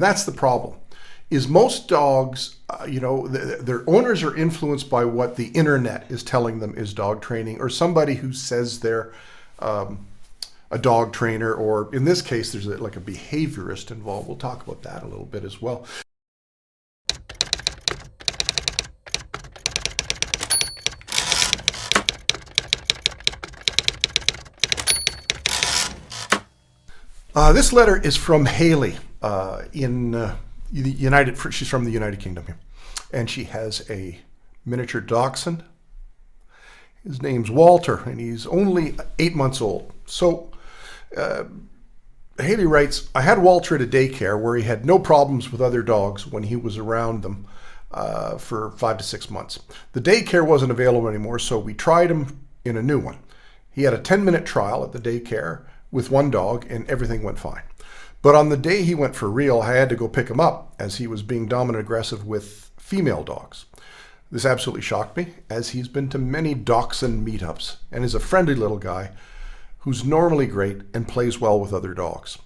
That's the problem, is most dogs, their owners are influenced by what the internet is telling them is dog training, or somebody who says they're a dog trainer, or in this case, there's like a behaviorist involved. We'll talk about that a little bit as well. This letter is from Haley she's from the United Kingdom here. And she has a miniature Dachshund. His name's Walter, and he's only 8 months old. So Haley writes, I had Walter at a daycare where he had no problems with other dogs when he was around them for 5 to 6 months. The daycare wasn't available anymore, so we tried him in a new one. He had a 10-minute trial at the daycare with one dog, and everything went fine. But on the day he went for real, I had to go pick him up as he was being dominant aggressive with female dogs. This absolutely shocked me, as he's been to many Dachshund meetups and is a friendly little guy who's normally great and plays well with other dogs.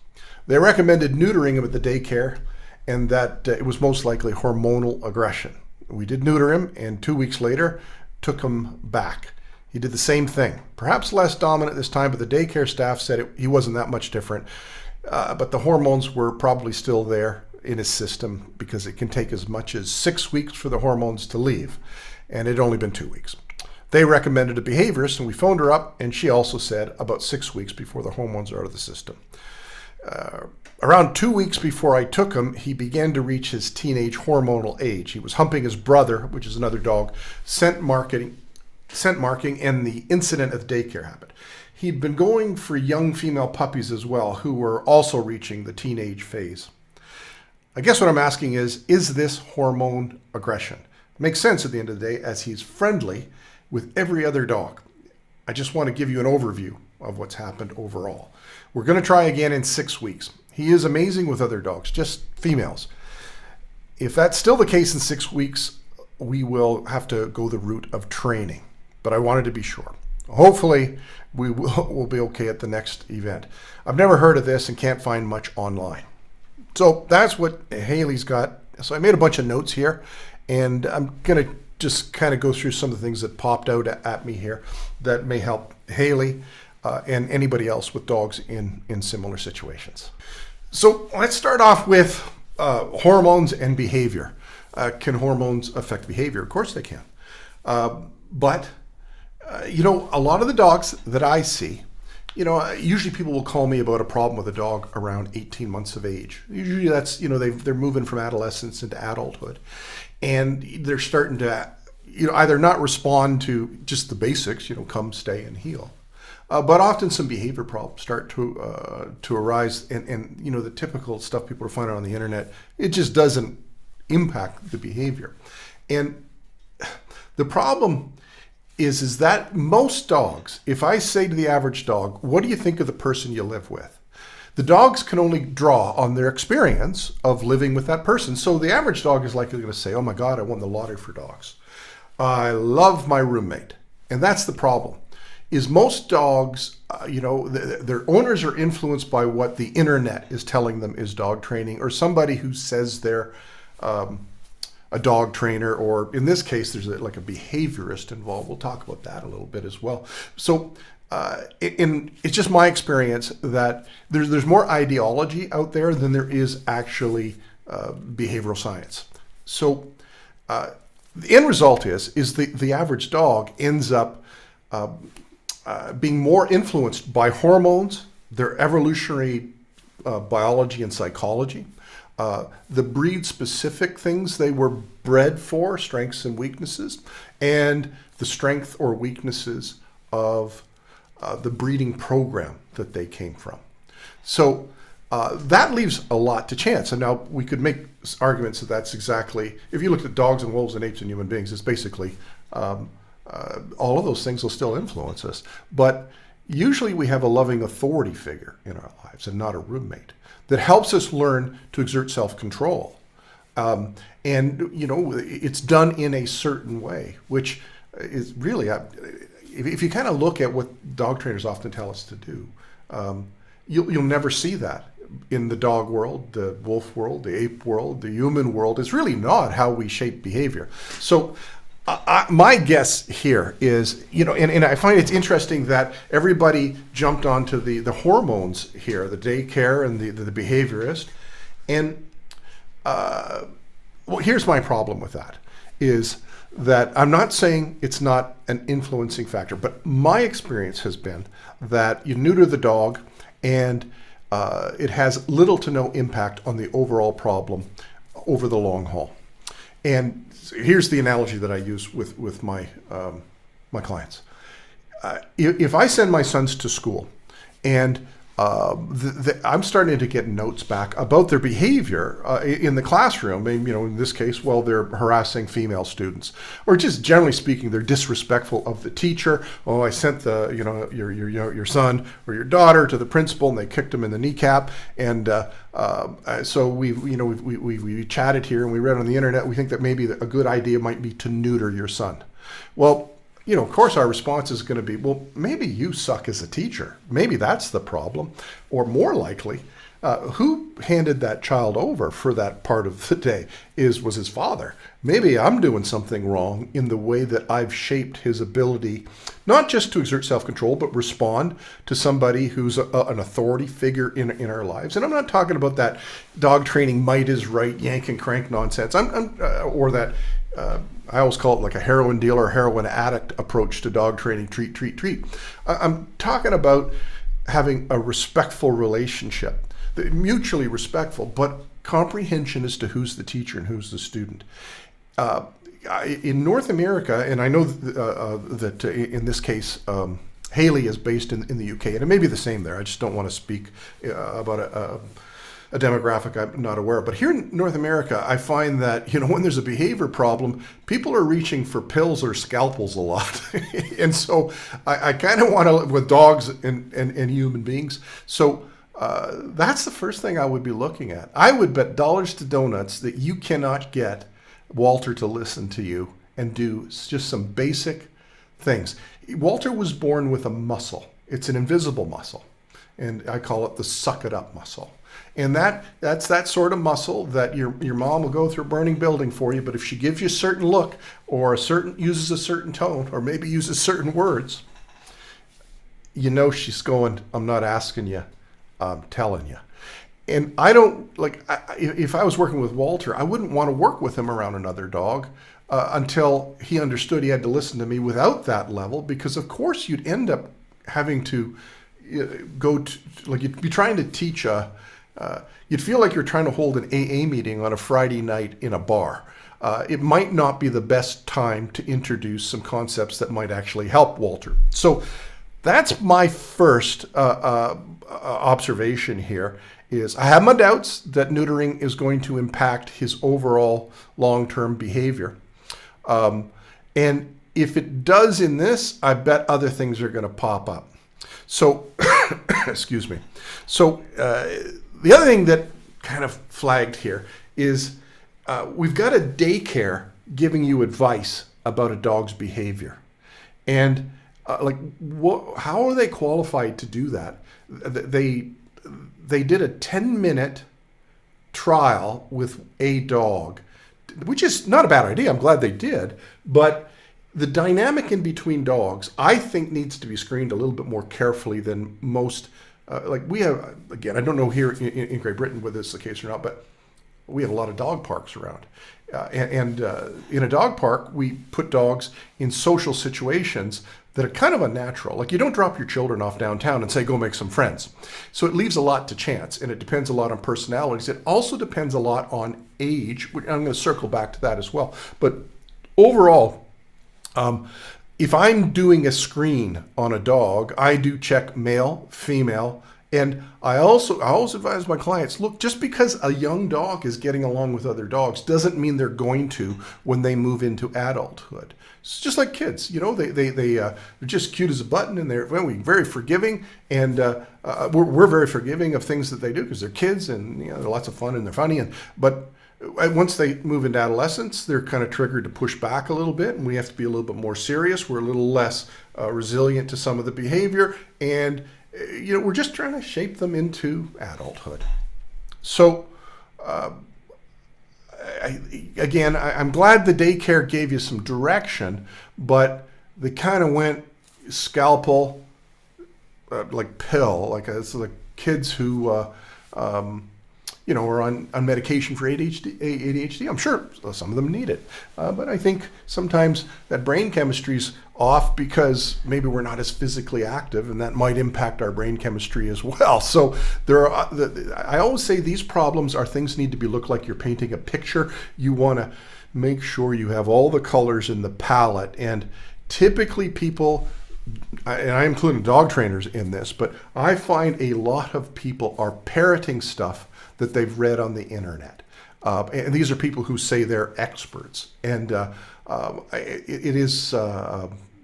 They recommended neutering him at the daycare, and that it was most likely hormonal aggression. We did neuter him, and 2 weeks later took him back. He did the same thing, perhaps less dominant this time, but the daycare staff said he wasn't that much different. But the hormones were probably still there in his system, because it can take as much as 6 weeks for the hormones to leave, and it had only been 2 weeks. They recommended a behaviorist, and we phoned her up, and she also said about 6 weeks before the hormones are out of the system. Around 2 weeks before I took him, he began to reach his teenage hormonal age. He was humping his brother, which is another dog, scent marking, and the incident at the daycare happened. He'd been going for young female puppies as well, who were also reaching the teenage phase. I guess what I'm asking is this hormone aggression? It makes sense at the end of the day, as he's friendly with every other dog. I just want to give you an overview of what's happened overall. We're going to try again in 6 weeks. He is amazing with other dogs, just females. If that's still the case in 6 weeks, we will have to go the route of training. But I wanted to be sure. Hopefully, we'll be okay at the next event. I've never heard of this and can't find much online. So that's what Haley's got. So I made a bunch of notes here, and I'm going to just kind of go through some of the things that popped out at me here that may help Haley and anybody else with dogs in similar situations. So let's start off with hormones and behavior. Can hormones affect behavior? Of course they can. But a lot of the dogs that I see, usually people will call me about a problem with a dog around 18 months of age. Usually that's, they're moving from adolescence into adulthood, and they're starting to, either not respond to just the basics, come, stay, and heel. But often some behavior problems start to arise, and the typical stuff people are finding on the internet, it just doesn't impact the behavior. And the problem is that most dogs, if I say to the average dog, what do you think of the person you live with? The dogs can only draw on their experience of living with that person. So the average dog is likely going to say, oh my God, I won the lottery for dogs. I love my roommate. And that's the problem, is most dogs, their owners are influenced by what the internet is telling them is dog training, or somebody who says they're a dog trainer, or in this case, there's like a behaviorist involved. We'll talk about that a little bit as well. So it's just my experience that there's more ideology out there than there is actually behavioral science. So the end result is the average dog ends up being more influenced by hormones, their evolutionary biology and psychology, the breed-specific things they were bred for, strengths and weaknesses, and the strength or weaknesses of the breeding program that they came from. So that leaves a lot to chance. And now we could make arguments that that's exactly, if you looked at dogs and wolves and apes and human beings, it's basically all of those things will still influence us. But usually we have a loving authority figure in our lives and not a roommate that helps us learn to exert self-control. And, it's done in a certain way, which is really, if you kind of look at what dog trainers often tell us to do, you'll never see that in the dog world, the wolf world, the ape world, the human world is really not how we shape behavior. So my guess here is, and I find it's interesting that everybody jumped onto the hormones here, the daycare and the behaviorist. And well, here's my problem with that, is that I'm not saying it's not an influencing factor, but my experience has been that you neuter the dog and it has little to no impact on the overall problem over the long haul. And here's the analogy that I use with my my clients. If I send my sons to school and I'm starting to get notes back about their behavior in the classroom. In this case, well, they're harassing female students, or just generally speaking, they're disrespectful of the teacher. Oh, I sent your son or your daughter to the principal, and they kicked him in the kneecap. And so we chatted here, and we read on the internet. We think that maybe a good idea might be to neuter your son. Well, of course, our response is going to be, well, maybe you suck as a teacher. Maybe that's the problem. Or more likely, who handed that child over for that part of the day was his father. Maybe I'm doing something wrong in the way that I've shaped his ability, not just to exert self-control, but respond to somebody who's an authority figure in our lives. And I'm not talking about that dog training might is right, yank and crank nonsense. Or that... I always call it like a heroin dealer, heroin addict approach to dog training, treat. I'm talking about having a respectful relationship, mutually respectful, but comprehension as to who's the teacher and who's the student. In North America, and I know that in this case, Haley is based in the UK, and it may be the same there. I just don't want to speak about a demographic I'm not aware of. But here in North America, I find that, when there's a behavior problem, people are reaching for pills or scalpels a lot. And so I kind of want to, with dogs and human beings. So that's the first thing I would be looking at. I would bet dollars to donuts that you cannot get Walter to listen to you and do just some basic things. Walter was born with a muscle. It's an invisible muscle. And I call it the suck it up muscle. And that's that sort of muscle that your mom will go through a burning building for you, but if she gives you a certain look or uses a certain tone or maybe uses certain words, she's going, I'm not asking you, I'm telling you. And I don't, if I was working with Walter, I wouldn't want to work with him around another dog until he understood he had to listen to me without that level, because of course you'd end up having to you'd be trying to teach you'd feel like you're trying to hold an AA meeting on a Friday night in a bar. It might not be the best time to introduce some concepts that might actually help Walter. So that's my first observation here is I have my doubts that neutering is going to impact his overall long-term behavior. And if it does in this, I bet other things are going to pop up. So, excuse me. So the other thing that kind of flagged here is we've got a daycare giving you advice about a dog's behavior. And how are they qualified to do that? They did a 10-minute trial with a dog, which is not a bad idea. I'm glad they did. But the dynamic in between dogs, I think, needs to be screened a little bit more carefully than most. We have, again, I don't know here in Great Britain whether it's the case or not, but we have a lot of dog parks around. And in a dog park, we put dogs in social situations that are kind of unnatural. Like, you don't drop your children off downtown and say, go make some friends. So it leaves a lot to chance, and it depends a lot on personalities. It also depends a lot on age. I'm going to circle back to that as well. But overall, if I'm doing a screen on a dog, I do check male, female, and I always advise my clients, look, just because a young dog is getting along with other dogs doesn't mean they're going to when they move into adulthood. It's just like kids, they're just cute as a button, and they're very forgiving, and we're very forgiving of things that they do because they're kids, and they're lots of fun and they're funny, but once they move into adolescence, they're kind of triggered to push back a little bit, and we have to be a little bit more serious. We're a little less resilient to some of the behavior, and we're just trying to shape them into adulthood. So I'm glad the daycare gave you some direction, but they kind of went scalpel, like pill, like it's like kids who, are on medication for ADHD. I'm sure some of them need it. But I think sometimes that brain chemistry's off because maybe we're not as physically active, and that might impact our brain chemistry as well. So I always say these problems are things that need to be looked like you're painting a picture. You want to make sure you have all the colors in the palette. And typically people, and I include dog trainers in this, but I find a lot of people are parroting stuff that they've read on the internet. And these are people who say they're experts. And it is,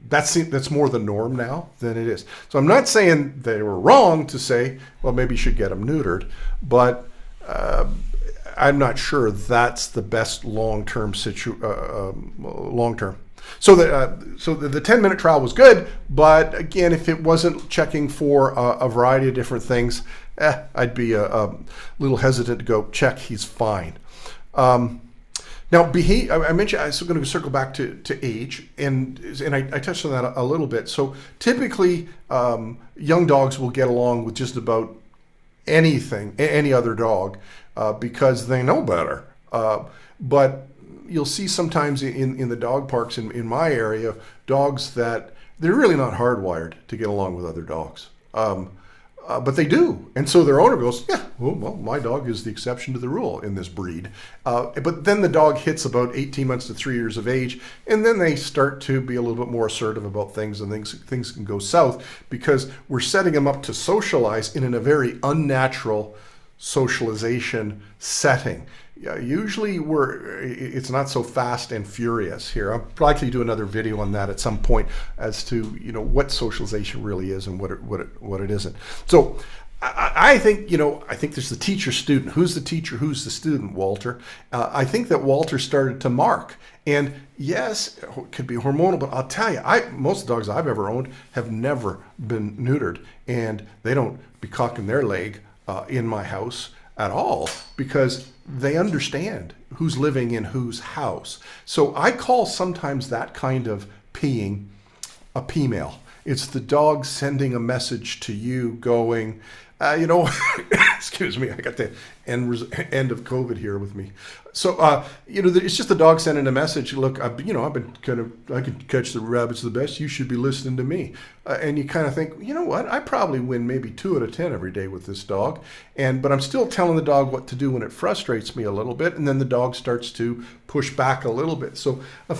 that's more the norm now than it is. So I'm not saying they were wrong to say, well, maybe you should get them neutered, but I'm not sure that's the best long-term long-term. So the 10-minute trial was good, but again, if it wasn't checking for a variety of different things, I'd be a little hesitant to go check. He's fine. Now, I mentioned, I'm going to circle back to age, and I touched on that a little bit. So typically, young dogs will get along with just about anything, any other dog, because they know better. But you'll see sometimes in the dog parks in my area, dogs that they're really not hardwired to get along with other dogs. But they do. And so their owner goes, yeah, well, my dog is the exception to the rule in this breed. But then the dog hits about 18 months to 3 years of age, and then they start to be a little bit more assertive about things, and things can go south because we're setting them up to socialize in a very unnatural socialization setting. Usually it's not so fast and furious here. I'll likely do another video on that at some point as to what socialization really is and what it isn't. So I think there's the teacher student. Who's the teacher? Who's the student? Walter. I think that Walter started to mark, and yes, it could be hormonal, but I'll tell you, most dogs I've ever owned have never been neutered, and they don't be cocking their leg in my house at all because they understand who's living in whose house. So I call sometimes that kind of peeing a P-mail. It's the dog sending a message to you going, excuse me, I got the end of COVID here with me. So, it's just the dog sending a message. Look, I've been I can catch the rabbits the best. You should be listening to me. And you kind of think, you know what? I probably win maybe 2 out of 10 every day with this dog. But I'm still telling the dog what to do when it frustrates me a little bit. And then the dog starts to push back a little bit. So I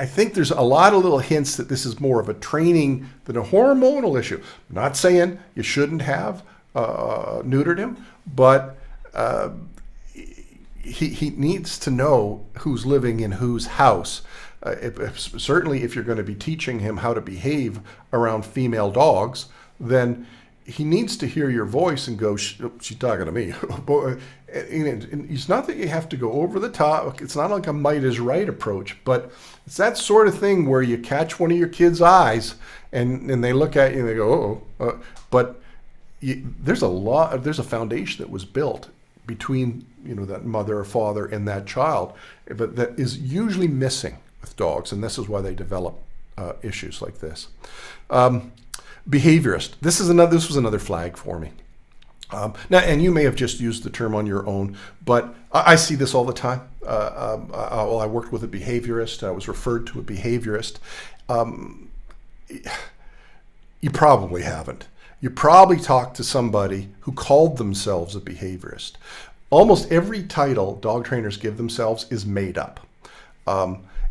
think there's a lot of little hints that this is more of a training than a hormonal issue. I'm not saying you shouldn't have neutered him, but he needs to know who's living in whose house. Certainly, if you're going to be teaching him how to behave around female dogs, then he needs to hear your voice and go, she's talking to me. And it's not that you have to go over the top. It's not like a might is right approach, but it's that sort of thing where you catch one of your kids' eyes and they look at you and they go, but there's a foundation that was built between that mother or father and that child, but that is usually missing with dogs, and this is why they develop issues like this. Behaviorist. This was another flag for me. Now, and you may have just used the term on your own, but I see this all the time. I worked with a behaviorist. I was referred to a behaviorist. You probably haven't. You probably talked to somebody who called themselves a behaviorist. Almost every title dog trainers give themselves is made up.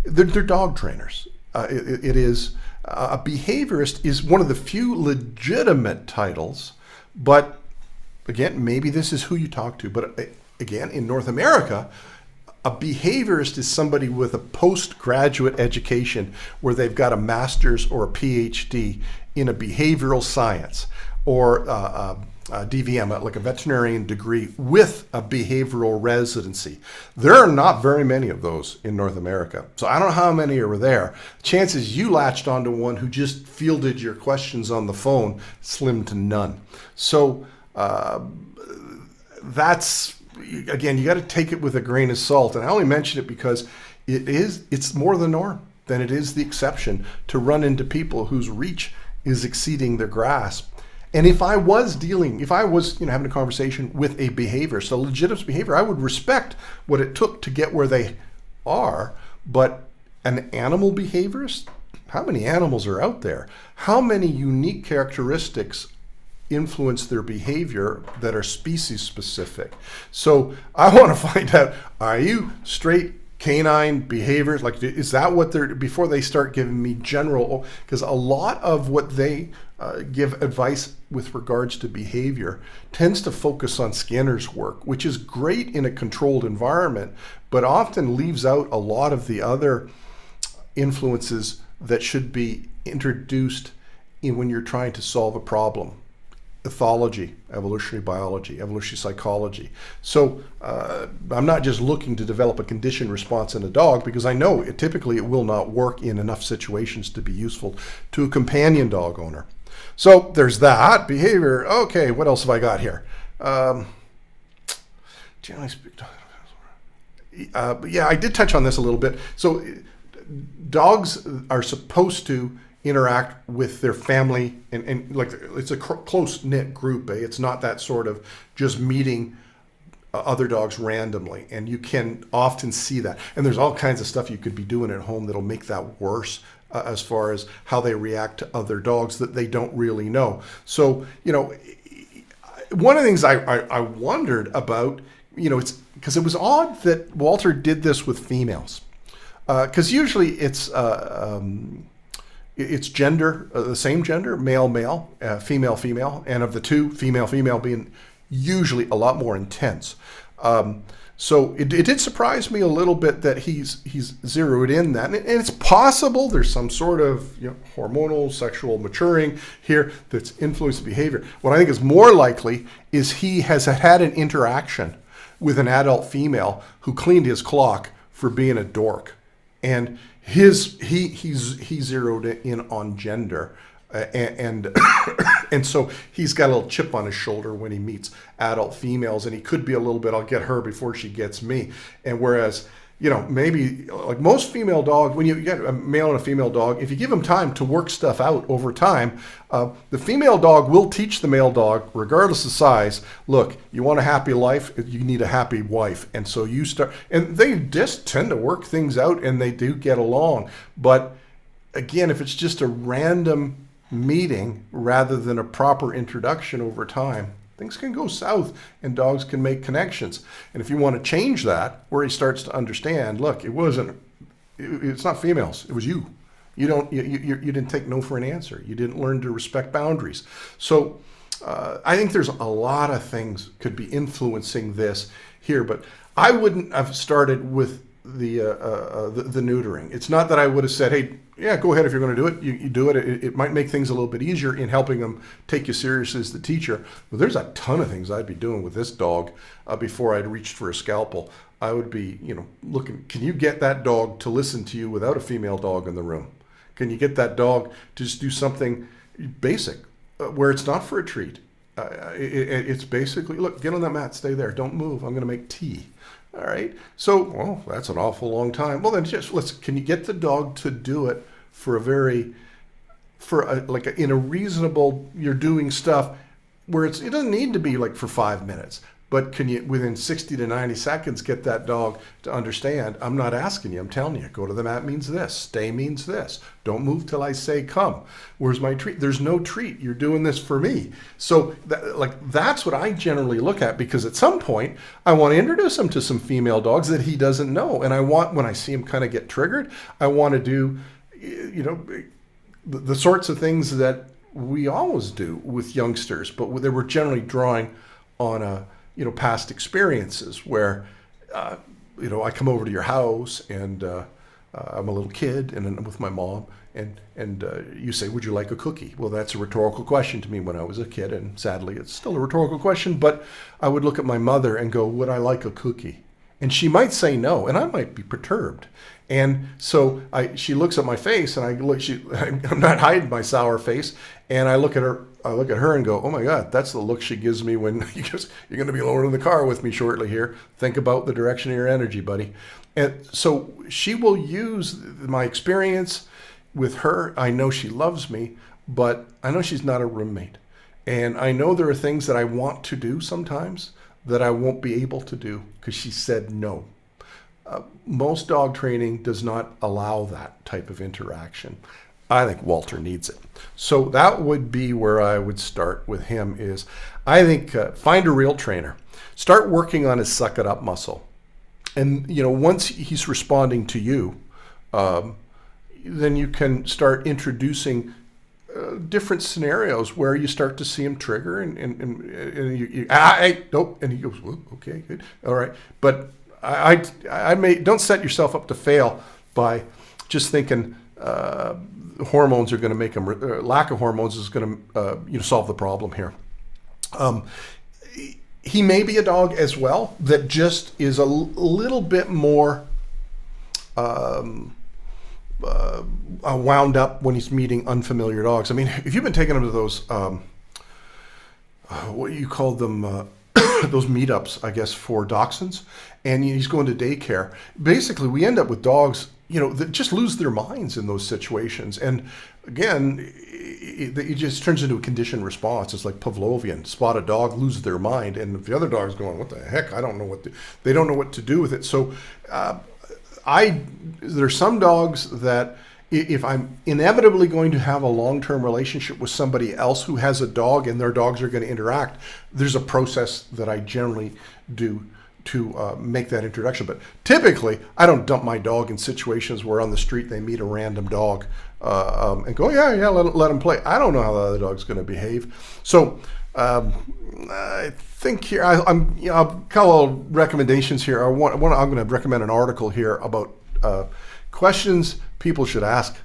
They're dog trainers. It is a behaviorist is one of the few legitimate titles, but again, maybe this is who you talk to. But again, in North America, a behaviorist is somebody with a postgraduate education where they've got a master's or a PhD in a behavioral science or a DVM, like a veterinarian degree with a behavioral residency. There are not very many of those in North America. So I don't know how many are there. Chances you latched onto one who just fielded your questions on the phone, slim to none. So that's, again, you got to take it with a grain of salt. And I only mention it because it's more the norm than it is the exception to run into people whose reach is exceeding their grasp. And if I was having a conversation with a behaviorist, a legitimate behavior, I would respect what it took to get where they are. But an animal behaviorist, how many animals are out there? How many unique characteristics influence their behavior that are species specific? So I want to find out, are you straight canine behaviors? Like, is that what they're, before they start giving me general, because a lot of what they give advice with regards to behavior tends to focus on Skinner's work, which is great in a controlled environment, but often leaves out a lot of the other influences that should be introduced in when you're trying to solve a problem. Ethology, evolutionary biology, evolutionary psychology. So I'm not just looking to develop a conditioned response in a dog, because I know typically it will not work in enough situations to be useful to a companion dog owner. So there's that behavior. Okay, what else have I got here? Generally speaking, yeah, I did touch on this a little bit. So dogs are supposed to interact with their family, and like it's a close-knit group. It's not that sort of just meeting other dogs randomly, and you can often see that. And there's all kinds of stuff you could be doing at home that'll make that worse, as far as how they react to other dogs that they don't really know. So, one of the things I wondered about, it's because it was odd that Walter did this with females, because usually it's gender, the same gender, male, male, female, female, and of the two, female, female being usually a lot more intense. So it did surprise me a little bit that he's zeroed in that, and it's possible there's some sort of hormonal sexual maturing here that's influenced behavior. What I think is more likely is he has had an interaction with an adult female who cleaned his clock for being a dork, and he zeroed in on gender, and so he's got a little chip on his shoulder when he meets adult females, and he could be a little bit, I'll get her before she gets me. And whereas, maybe like most female dogs, when you get a male and a female dog, if you give them time to work stuff out over time, the female dog will teach the male dog, regardless of size, look, you want a happy life, you need a happy wife. And so you start, and they just tend to work things out, and they do get along. But again, if it's just a random meeting rather than a proper introduction over time, things can go south and dogs can make connections. And if you want to change that, where he starts to understand, look, it's not females, it was you. You didn't take no for an answer. You didn't learn to respect boundaries. So I think there's a lot of things could be influencing this here, but I wouldn't have started with the neutering. It's not that I would have said, hey, yeah, go ahead if you're going to do it. You do it. It might make things a little bit easier in helping them take you seriously as the teacher. But there's a ton of things I'd be doing with this dog before I'd reached for a scalpel. I would be, looking, can you get that dog to listen to you without a female dog in the room? Can you get that dog to just do something basic where it's not for a treat? It's basically, look, get on that mat, stay there, don't move. I'm going to make tea. All right. So, well, that's an awful long time. Well, then can you get the dog to do it in a reasonable, you're doing stuff where it doesn't need to be like for 5 minutes, but can you, within 60 to 90 seconds, get that dog to understand, I'm not asking you, I'm telling you, go to the mat means this, stay means this, don't move till I say come. Where's my treat? There's no treat. You're doing this for me. So that's what I generally look at, because at some point I want to introduce him to some female dogs that he doesn't know. And I want, when I see him kind of get triggered, I want to do, the sorts of things that we always do with youngsters, but they were generally drawing on past experiences where, I come over to your house and I'm a little kid and I'm with my mom and you say, would you like a cookie? Well, that's a rhetorical question to me when I was a kid, and sadly it's still a rhetorical question, but I would look at my mother and go, would I like a cookie? And she might say no, and I might be perturbed. And so she looks at my face, and I'm not hiding my sour face, and I look at her I look at her and go, oh my God, that's the look she gives me when you're going to be alone in the car with me shortly here. Think about the direction of your energy, buddy. And so she will use my experience with her. I know she loves me, but I know she's not a roommate. And I know there are things that I want to do sometimes that I won't be able to do because she said no. Most dog training does not allow that type of interaction. I think Walter needs it. So that would be where I would start with him is, I think, find a real trainer. Start working on his suck it up muscle. And, once he's responding to you, then you can start introducing different scenarios where you start to see him trigger and nope. And he goes, okay, good. All right. But don't set yourself up to fail by just thinking, hormones are going to make them, lack of hormones is going to solve the problem here. He may be a dog as well that just is a little bit more wound up when he's meeting unfamiliar dogs. I mean, if you've been taking him to those, what do you call them, those meetups, I guess, for Dachshunds, and he's going to daycare, basically we end up with dogs that just lose their minds in those situations. And again, it just turns into a conditioned response. It's like Pavlovian. Spot a dog, lose their mind. And if the other dog's going, what the heck? I don't know they don't know what to do with it. So there's some dogs that if I'm inevitably going to have a long-term relationship with somebody else who has a dog and their dogs are going to interact, there's a process that I generally do to make that introduction. But typically, I don't dump my dog in situations where on the street they meet a random dog and go, yeah, let him play. I don't know how the other dog's going to behave. So I think here, I'll call recommendations here. I'm going to recommend an article here about questions people should ask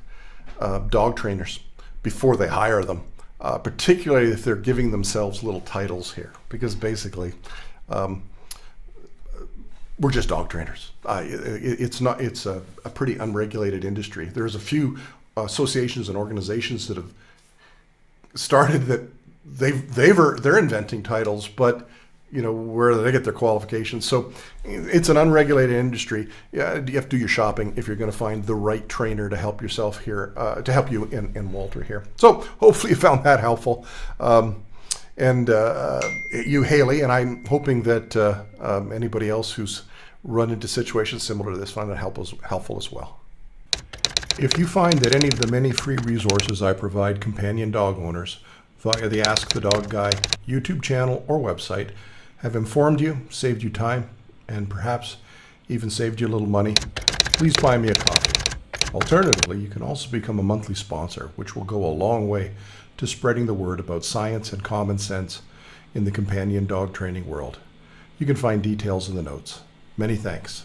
dog trainers before they hire them, particularly if they're giving themselves little titles here, because basically, we're just dog trainers. It's a pretty unregulated industry. There's a few associations and organizations that have started that they're inventing titles, but where they get their qualifications. So it's an unregulated industry. Yeah, you have to do your shopping if you're going to find the right trainer to help yourself here, to help you in Walter here. So hopefully you found that helpful. And you, Haley, and I'm hoping that anybody else who's run into situations similar to this find that helpful as well. If you find that any of the many free resources I provide companion dog owners via the Ask the Dog Guy YouTube channel or website have informed you, saved you time, and perhaps even saved you a little money, please buy me a coffee. Alternatively, you can also become a monthly sponsor, which will go a long way to spreading the word about science and common sense in the companion dog training world. You can find details in the notes. Many thanks.